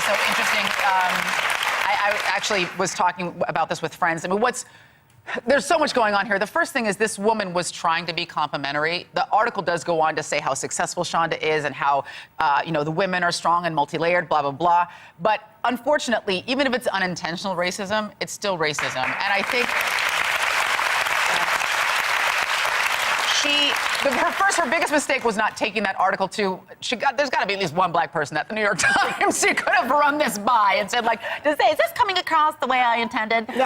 so interesting. I actually was talking about this with friends. I mean, there's so much going on here. The first thing is this woman was trying to be complimentary. The article does go on to say how successful Shonda is and how, the women are strong and multi-layered, blah, blah, blah. But unfortunately, even if it's unintentional racism, it's still racism. And I think her biggest mistake was not taking that article to, there's got to be at least one black person at the New York Times she could have run this by and said, like, is this coming across the way I intended? Because,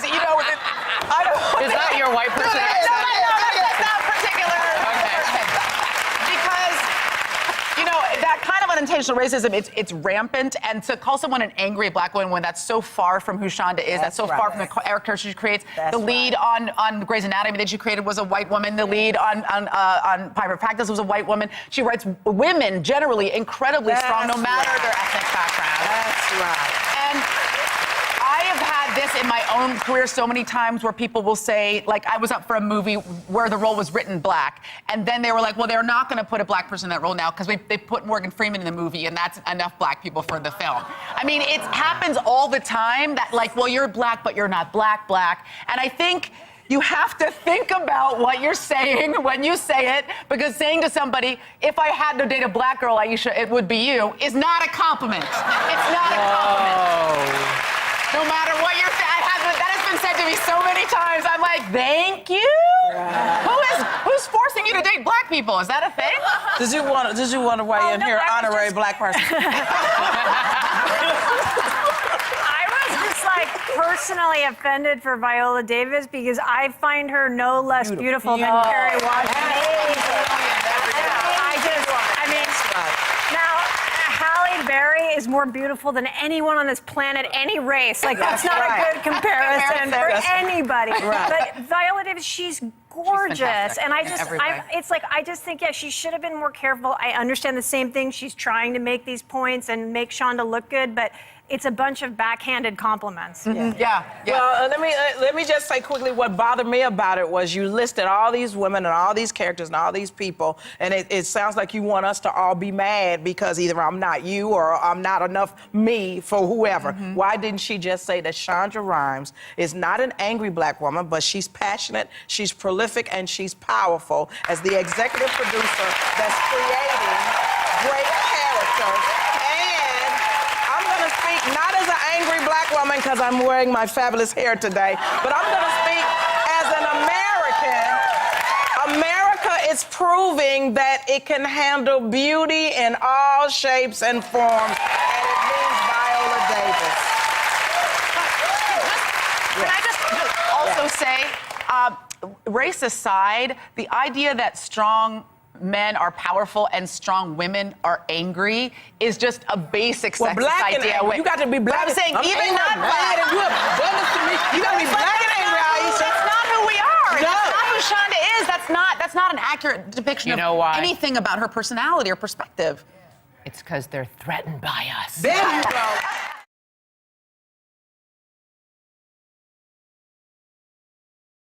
I don't... Is that your white person accent? No, that's not particular. Okay. Because, that kind of unintentional racism, it's rampant, and to call someone an angry black woman when that's so far from who Shonda is, that's so far from the character she creates. The lead on Grey's Anatomy that she created was a white woman. The lead on Private Practice was a white woman. She writes women generally incredibly strong, no matter their ethnic background. That's right. And I have had this in my own career so many times where people will say, like, I was up for a movie where the role was written black, and then they were like, well, they're not going to put a black person in that role now because they put Morgan Freeman in the movie, and that's enough black people for the film. I mean, it happens all the time that, like, well, you're black, but you're not black. And I think you have to think about what you're saying when you say it, because saying to somebody, if I had to date a black girl, Aisha, it would be you, is not a compliment. It's not a compliment. No matter what you're saying, that has been said to me so many times. I'm like, thank you? Who's forcing you to date black people? Is that a thing? Did you want to weigh in here, honorary black person? I was just like personally offended for Viola Davis because I find her no less beautiful than Kerry Washington. Halle Berry is more beautiful than anyone on this planet, any race. Like, that's not a good comparison for anybody. But Viola Davis, she's gorgeous. And I just think, she should have been more careful. I understand the same thing. She's trying to make these points and make Shonda look good, but it's a bunch of backhanded compliments. Yeah. Well, let me just say quickly what bothered me about it was you listed all these women and all these characters and all these people, and it sounds like you want us to all be mad because either I'm not you or I'm not enough me for whoever. Why didn't she just say that Shonda Rhimes is not an angry black woman, but she's passionate, she's prolific, and she's powerful as the executive producer that's creating great characters. Not as an angry black woman, because I'm wearing my fabulous hair today, but I'm going to speak as an American. America is proving that it can handle beauty in all shapes and forms, and it means Viola Davis. Can I just also say, race aside, the idea that strong men are powerful and strong women are angry is just a basic sexist idea. You got to be black. But I'm saying even not black. You got to be black and angry, Aisha. That's not who we are. No. That's not who Shonda is. That's not an accurate depiction of anything about her personality or perspective. It's because they're threatened by us. There you go.